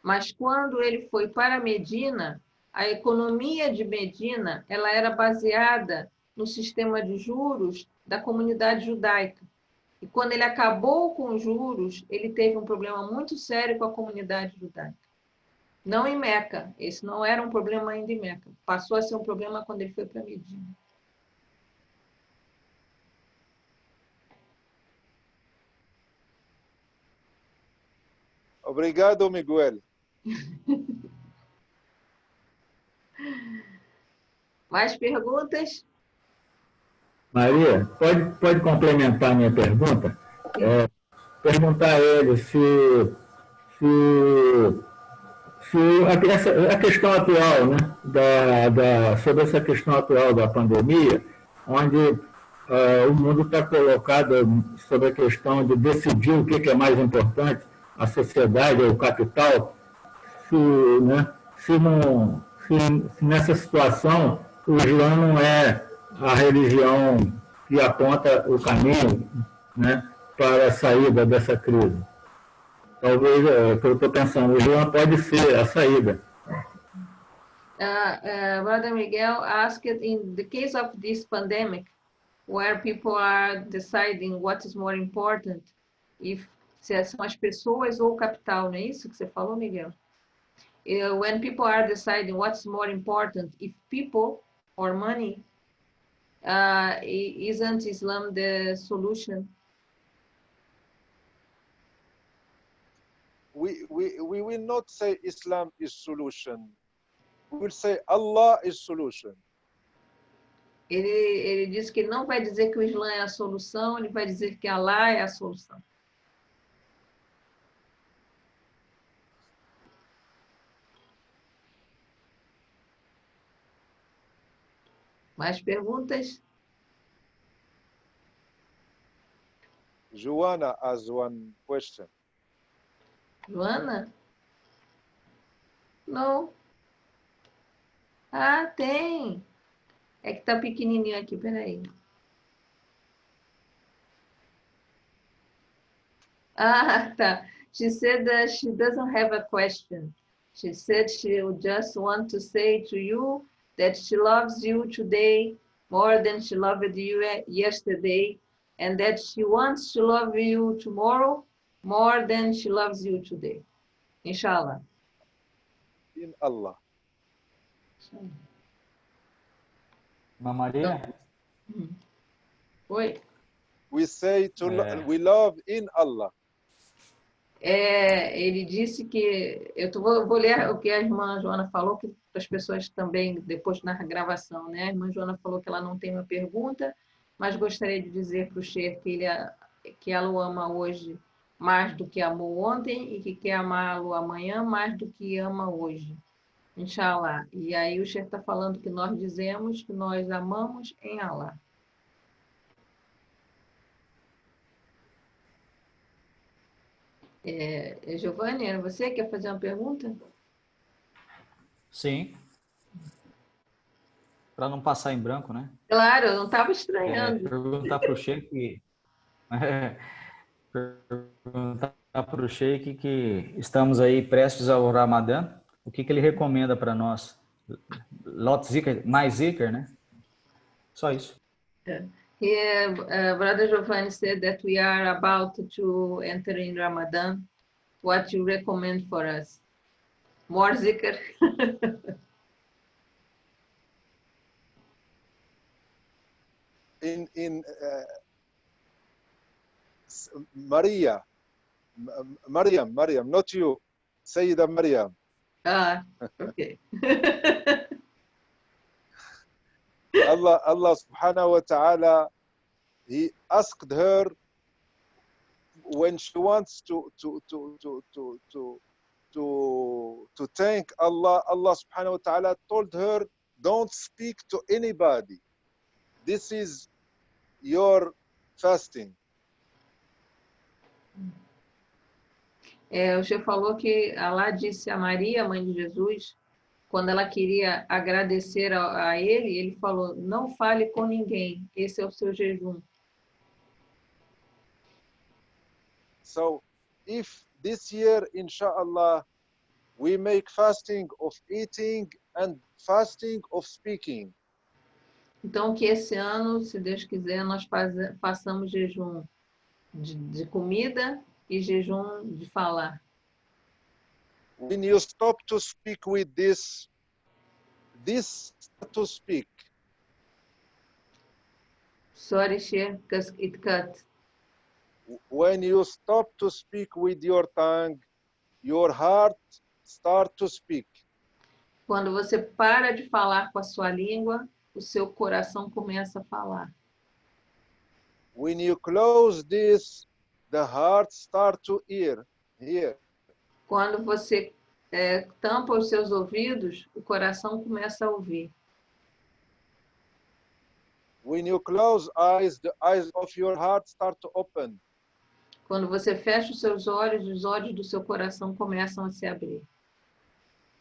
mas quando ele foi para Medina, a economia de Medina ela era baseada no sistema de juros da comunidade judaica. E quando ele acabou com os juros, ele teve um problema muito sério com a comunidade judaica. Não em Meca, esse não era um problema ainda em Meca. Passou a ser um problema quando ele foi para Medina. Obrigado, Miguel. Mais perguntas? Maria, pode complementar a minha pergunta? Perguntar a ele se a questão atual, né, sobre essa questão atual da pandemia, onde o mundo está colocado sobre a questão de decidir o que é mais importante, a sociedade ou o capital, se nessa situação o Islã não é a religião que aponta o caminho, né, para a saída dessa crise. Talvez, o que eu estou pensando, o Islã pode ser a saída. Brother Miguel asked, in the case of this pandemic, where people are deciding what is more important, se são as pessoas ou o capital, não é isso que você falou, Miguel? When people are deciding what's more important, if people or money, isn't Islam the solution? We will not say Islam is solution. We will say Allah is solution. Ele disse que ele não vai dizer que o Islã é a solução, ele vai dizer que Allah é a solução. Mais perguntas? Joanna has one question. Joana? Não. Ah, tem. É que tá pequenininho aqui, peraí. Ah, tá. She said that she doesn't have a question. She said she would just want to say to you that she loves you today more than she loved you yesterday, and that she wants to love you tomorrow more than she loves you today. Inshallah. In Allah. Irmã Maria? Oi. We say we love in Allah. Ele disse que vou ler o que a irmã Joana falou, que para as pessoas também, depois na gravação, né? A irmã Joana falou que ela não tem uma pergunta, mas gostaria de dizer para o Sheikh que ela o ama hoje mais do que amou ontem e que quer amá-lo amanhã mais do que ama hoje. Inshallah. E aí o Sheikh está falando que nós dizemos que nós amamos em Allah. Giovanni, era você que quer fazer uma pergunta? Sim. Para não passar em branco, né? Claro, eu não estava estranhando. Perguntar para o Sheikh. Perguntar para o Sheikh que estamos aí prestes ao Ramadã. O que ele recomenda para nós? Lot Zikr, mais Zikr, né? Só isso. Here, Brother Giovanni said that we are about to enter in Ramadan. What you recommend for us? More zikr? Maryam, not you, Sayyida Maryam. Ah, okay. Allah subhanahu wa ta'ala, he asked her when she wants to to thank Allah, Allah subhanahu wa ta'ala told her, don't speak to anybody. This is your fasting. O Sheikh falou que Allah disse a Maria, mãe de Jesus, quando ela queria agradecer a ele, ele falou, não fale com ninguém, esse é o seu jejum. So if this year, inshallah, we make fasting of eating and fasting of speaking. Então, que esse ano, se Deus quiser, nós façamos jejum de comida e jejum de falar. When you stop to speak with this to speak. Sorry, Sheikh, because it cut. When you stop to speak with your tongue, your heart start to speak. Quando você para de falar com a sua língua, o seu coração começa a falar. When you close this, the heart start to hear. Quando você tampa os seus ouvidos, o coração começa a ouvir. When you close eyes, the eyes of your heart start to open. Quando você fecha os seus olhos, os olhos do seu coração começam a se abrir.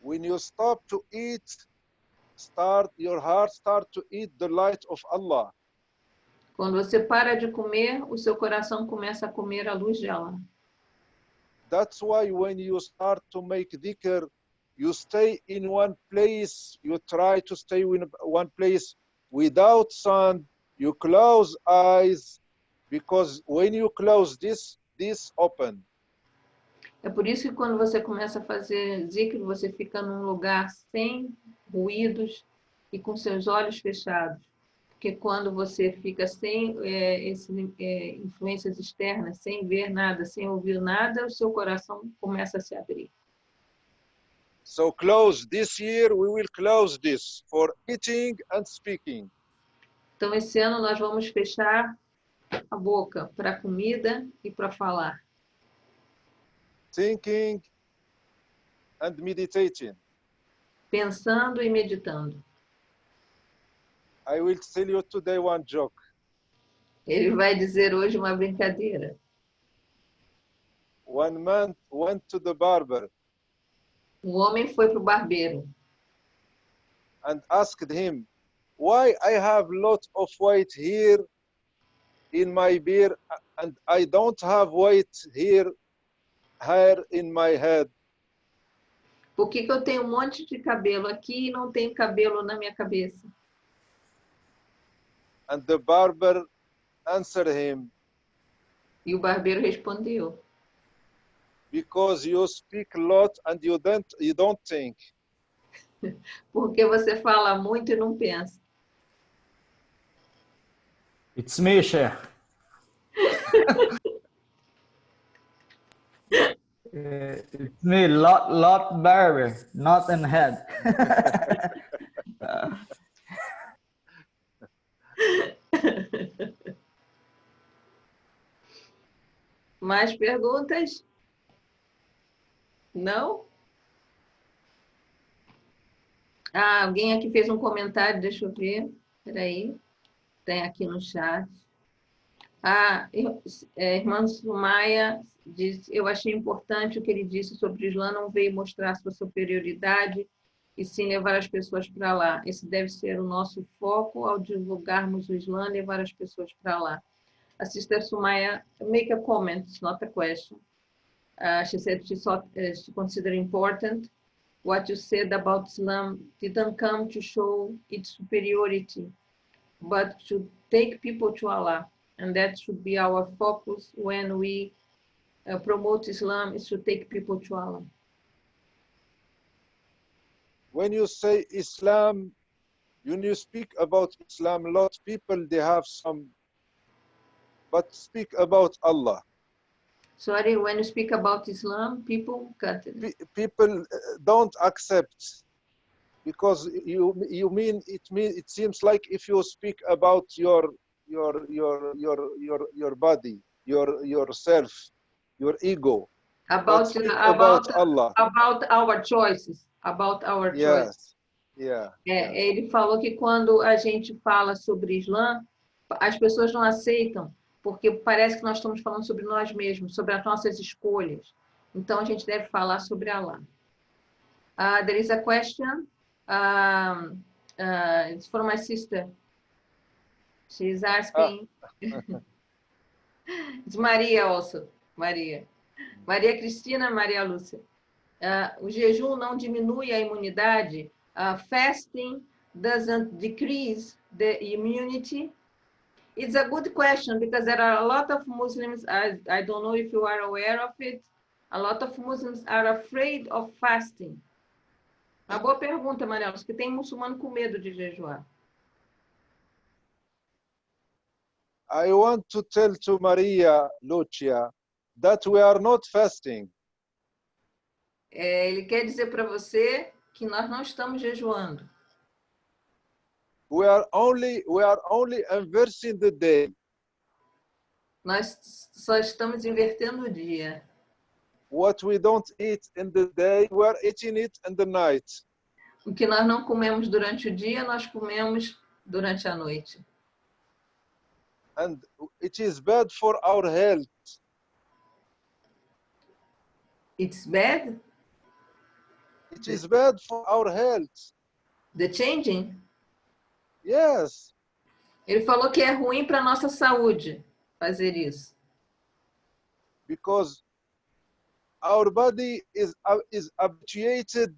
When you stop to eat, your heart start to eat the light of Allah. Quando você para de comer, o seu coração começa a comer a luz de Allah. That's why when you start to make dhikr, you stay in one place, you try to stay in one place without sound, you close eyes, because when you close this open. É por isso que quando você começa a fazer zikr, você fica num lugar sem ruídos e com seus olhos fechados. Porque quando você fica sem influências externas, sem ver nada, sem ouvir nada, o seu coração começa a se abrir. So close this year, we will close this for eating and speaking. Então esse ano nós vamos fechar a boca para comida e para falar. Thinking and meditating. Pensando e meditando. I will tell you today one joke. Ele vai dizer hoje uma brincadeira. One man went to the barber Homem foi para o barbeiro and asked him, why I have lot of white here in my beard and I don't have white hair in my head. Por que eu tenho um monte de cabelo aqui e não tenho cabelo na minha cabeça? And the barber answered him, E o barbeiro respondeu, because you speak a lot and you don't think. porque você fala muito e não pensa. It's me, Sheikh. It's me, lot barber, not in head. Mais perguntas? Não? Ah, alguém aqui fez um comentário, deixa eu ver. Espera aí. Tem aqui no chat. Irmã Sumaya diz, eu achei importante o que ele disse sobre o Islã, não veio mostrar sua superioridade e sim levar as pessoas para lá. Esse deve ser o nosso foco ao divulgarmos o Islã, levar as pessoas para lá. A Sister Sumaya make a comment, it's not a question. She said she considered important what you said about Islam didn't come to show its superiority, but to take people to Allah. And that should be our focus when we promote Islam, is to take people to Allah. When you say Islam, when you speak about Islam, a lot of people, they have some, but speak about Allah. Sorry, when you speak about Islam, people cut it. People don't accept, because you mean it seems like if you speak about your body, yourself, your ego. About, speak about, about Allah. about our choices. About our choices. Yes. Ele falou que quando a gente fala sobre Islã, as pessoas não aceitam, porque parece que nós estamos falando sobre nós mesmos, sobre as nossas escolhas. Então, a gente deve falar sobre Allah. There is a question. It's from my sister. She's asking. It's Maria also. Maria Cristina, Maria Lúcia. O jejum não diminui a imunidade. Fasting doesn't decrease the immunity. It's a good question because there are a lot of Muslims, I don't know if you are aware of it, a lot of Muslims are afraid of fasting. Uma boa pergunta, Maria Lúcia, que tem muçulmano com medo de jejuar. I want to tell to Maria Lucia that we are not fasting. Ele quer dizer para você que nós não estamos jejuando. We are only inversing the day. Nós só estamos invertendo o dia. What we don't eat in the day, we are eating it in the night. O que nós não comemos durante o dia, nós comemos durante a noite. And it is bad for our health. It's bad? It is bad for our health. The changing? Yes. Ele falou que é ruim para a nossa saúde fazer isso. Because our body is habituated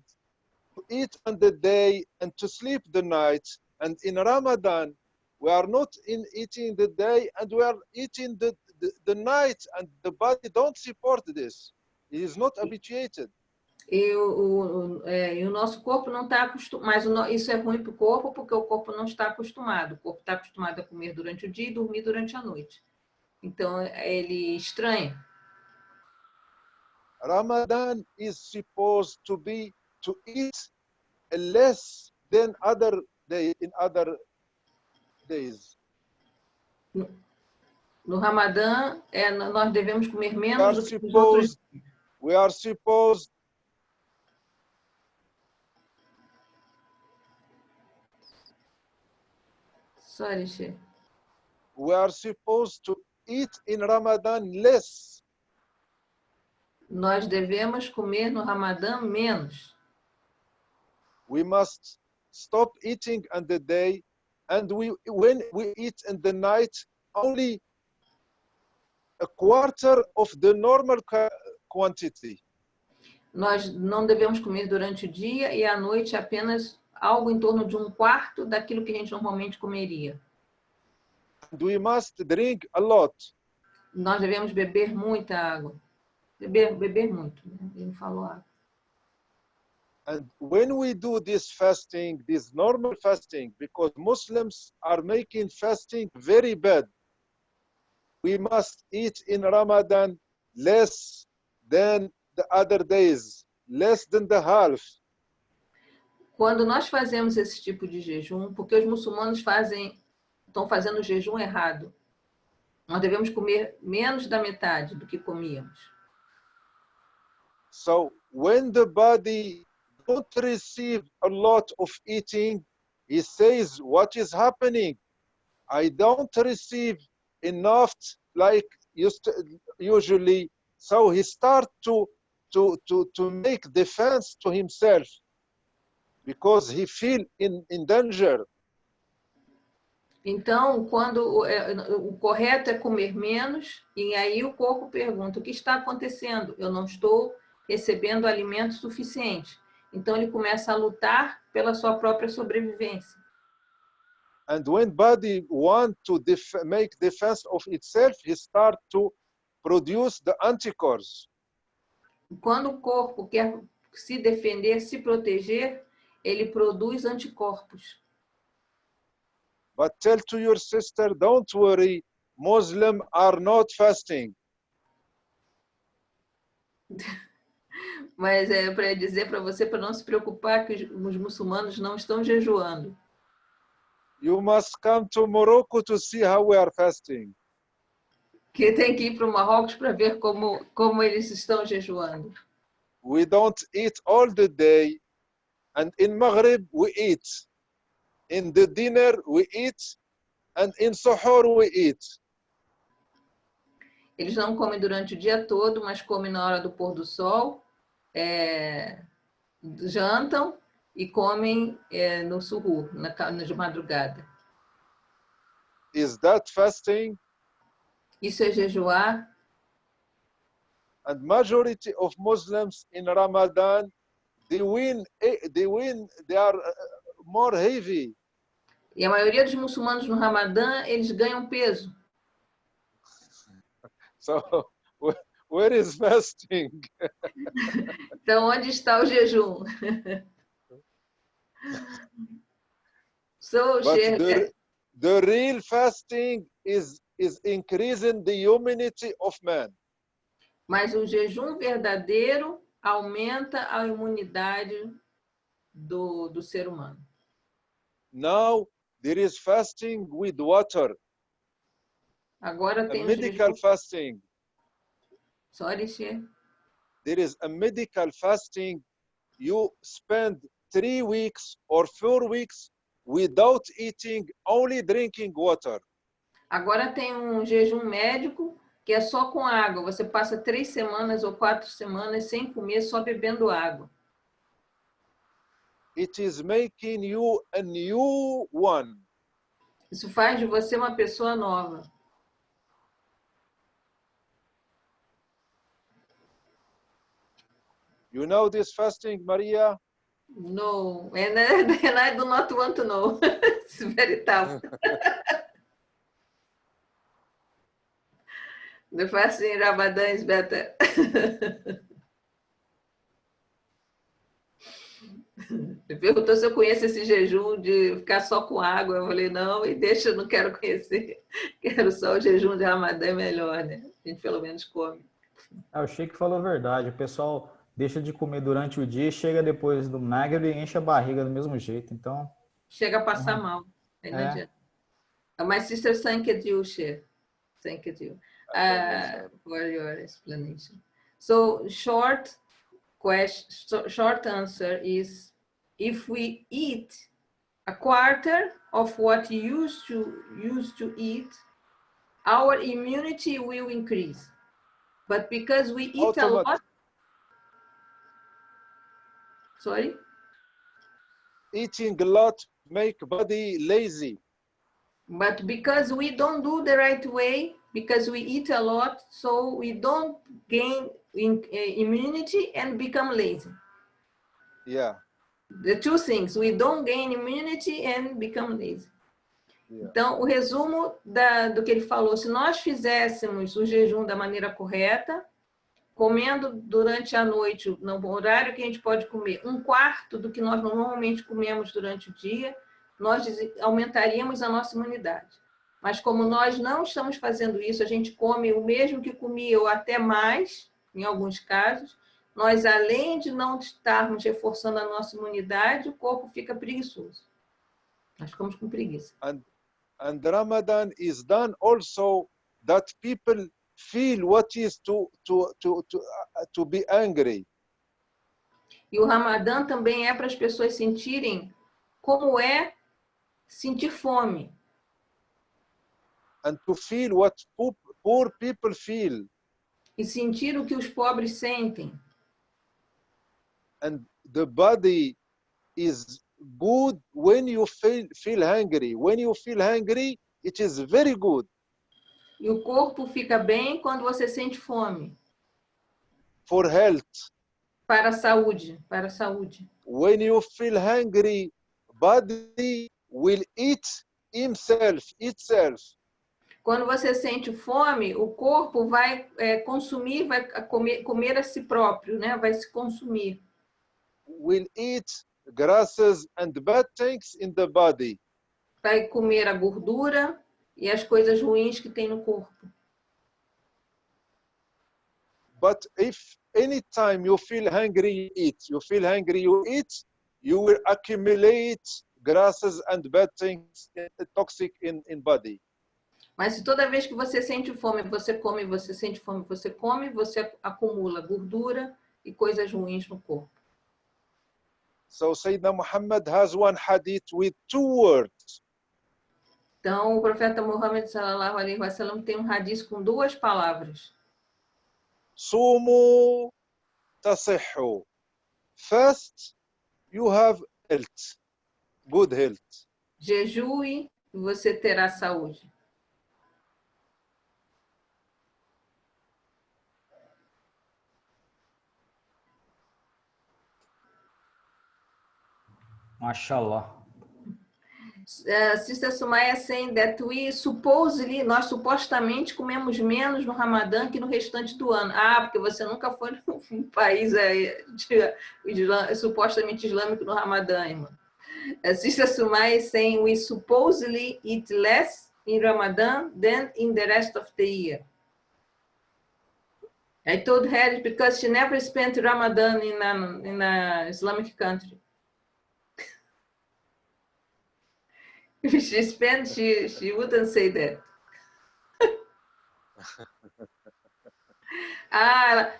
to eat on the day and to sleep the night. And in Ramadan, we are not eating the day and we are eating the night, and the body don't support this. It is not habituated. E o nosso corpo não está acostumado, mas isso é ruim para o corpo porque o corpo não está acostumado. O corpo está acostumado a comer durante o dia e dormir durante a noite. Então, ele estranha. Ramadan is supposed to eat less than other days. No Ramadã, nós devemos comer menos do que os outros. We are supposed. Sorry, Che. We are supposed to eat in Ramadan less. Nós devemos comer no Ramadã menos. We must stop eating on the day, and when we eat in the night, only a quarter of the normal quantity. Nós não devemos comer durante o dia e à noite apenas algo em torno de 1/4 daquilo que a gente normalmente comeria. And we must drink a lot. Nós devemos beber muita água. Beber muito, né? Ele falou água. And when we do this fasting, this normal fasting, because Muslims are making fasting very bad, we must eat in Ramadan less than the other days, less than the half. Quando nós fazemos esse tipo de jejum, porque os muçulmanos estão fazendo o jejum errado, nós devemos comer menos da metade do que comíamos. So when the body don't receive a lot of eating, he says, what is happening? I don't receive enough like usually. So he starts to make defense to himself because he feel in danger. Então, quando o correto é comer menos, e aí o corpo pergunta, o que está acontecendo? Eu não estou recebendo alimento suficiente. Então, ele começa a lutar pela sua própria sobrevivência. And when body want to make defense of itself, he start to produce the anticorps. Quando o corpo quer se defender, se proteger, ele produz anticorpos. But tell to your sister, don't worry, Muslims are not fasting. Mas é para dizer para você, para não se preocupar, que os muçulmanos não estão jejuando. You must come to Morocco to see how we are fasting. que tem que ir para o Marrocos para ver como eles estão jejuando. We don't eat all the day, and in Maghrib we eat. In the dinner we eat, and in Suhoor we eat. Eles não comem durante o dia todo, mas comem na hora do pôr do sol, jantam e comem no suhoor, de madrugada. Is that fasting? Isso é jejuar? And majority of Muslims in Ramadan, they are more heavy. E a maioria dos muçulmanos no Ramadã, eles ganham peso. So where is fasting? Então, onde está o jejum? So, But the real fasting is increasing the immunity of man. Mas o jejum verdadeiro aumenta a imunidade do ser humano. Now there is fasting with water. Agora tem a medical fasting. Sorry, Sheikh. There is a medical fasting. You spend 3 weeks or 4 weeks without eating, only drinking water. Agora tem um jejum médico que é só com água. Você passa 3 semanas ou 4 semanas sem comer, só bebendo água. It is making you a new one. Isso faz de você uma pessoa nova. You know this fasting, Maria? No, and I do not want to know. It's very tough. The fasting in Ramadan is better. Ele perguntou se eu conheço esse jejum de ficar só com água. Eu falei, não, e deixa, eu não quero conhecer. Quero só o jejum de Ramadã, é melhor, né? A gente pelo menos come. O Sheikh falou a verdade. O pessoal deixa de comer durante o dia e chega depois do Maghrib e enche a barriga do mesmo jeito. Então, chega a passar mal. Aí não adianta. My sister, thank you, Sheikh. Thank you for your explanation. So, short answer is, if we eat a quarter of what you used to eat, our immunity will increase. But because we eat a lot... Sorry? Eating a lot make body lazy. But because we don't do the right way, because we eat a lot, so we don't gain immunity and become lazy. Yeah. The two things, we don't gain immunity and become lazy. Yeah. Então, o resumo do que ele falou, se nós fizéssemos o jejum da maneira correta, comendo durante a noite, no horário que a gente pode comer, 1/4 do que nós normalmente comemos durante o dia, nós aumentaríamos a nossa imunidade. Mas como nós não estamos fazendo isso, a gente come o mesmo que comia ou até mais, em alguns casos, nós, além de não estarmos reforçando a nossa imunidade, o corpo fica preguiçoso. Nós ficamos com preguiça. And Ramadan is done also that people feel what is to be angry. E o Ramadã também é para as pessoas sentirem como é sentir fome. And to feel what poor people feel. E sentir o que os pobres sentem. And the body is good when you feel hungry. When you feel hungry, it is very good. E o corpo fica bem quando você sente fome. For health. Para a saúde, para a saúde. When you feel hungry, body will eat itself. Quando você sente fome, o corpo vai consumir, vai comer a si próprio, né? Vai se consumir. Will eat grasses and bad things in the body. Vai comer a gordura e as coisas ruins que tem no corpo. But if anytime you feel hungry, you eat. You feel hungry, you eat. You will accumulate grasses and bad things, toxic in body. Mas se toda vez que você sente fome, você come, você sente fome, você come, você acumula gordura e coisas ruins no corpo. So Sayyidina Muhammad has one hadith with 2 words. Então, o profeta Muhammad sallallahu alaihi wasallam tem um hadith com 2 palavras. Sumu tasihhu. Fast, you have health, good health. Jejue e você terá saúde. Mashallah. Sister Sumaya saying that nós supostamente comemos menos no Ramadã que no restante do ano. Ah, porque você nunca foi num país supostamente islâmico no Ramadã, irmã. Sister Sumaya saying we supposedly eat less in Ramadan than in the rest of the year. I told her because she never spent Ramadan in an Islamic country. If she spent, she wouldn't say that.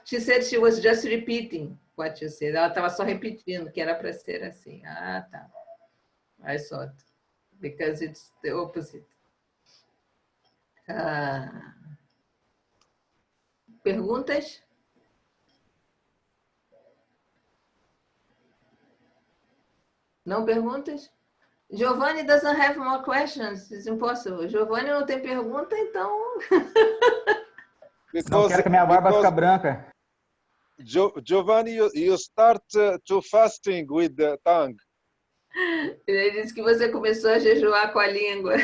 She said she was just repeating what you said. Ela estava só repetindo que era para ser assim. Ah, tá. I thought. Because it's the opposite. Perguntas? Não perguntas? Giovanni doesn't have more questions. It's impossible. Giovanni não tem pergunta, então... Não quero que minha barba fique branca. Giovanni, you start to fasting with the tongue. Ele disse que você começou a jejuar com a língua.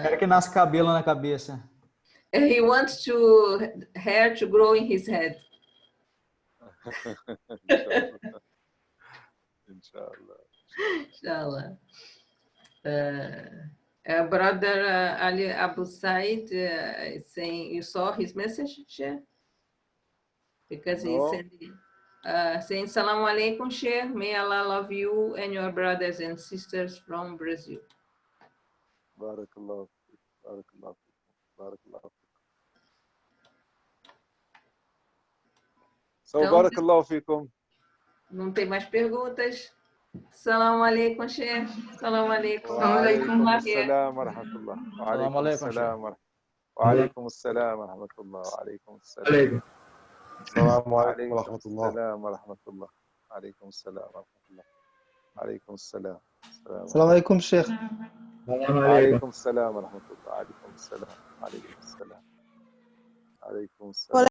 Quero que nasça cabelo na cabeça. He wants hair to grow in his head. Inshallah. Brother Ali Abu Said saying you saw his message, Sheikh? Because he said saying Salaam alaikum, Sheikh. May Allah love you and your brothers and sisters from Brazil. Barakallah. Barakallah. Barakallah. So, então, barakallahu fikum. Não tem mais perguntas. Salam alaikum, Sheikh. Salam alaikum. Wa alaikum assalam wa rahmatullah. Wa alaikum assalam wa alaikum assalam wa rahmatullah. Wa alaikum assalam. Assalamu alaikum wa rahmatullah. Wa rahmatullah. Wa alaikum assalam wa rahmatullah. Wa alaikum assalam. Assalamu alaikum, Sheikh. Wa alaikum assalam wa rahmatullah. Wa alaikum assalam. Wa alaikum assalam. Wa alaikum assalam.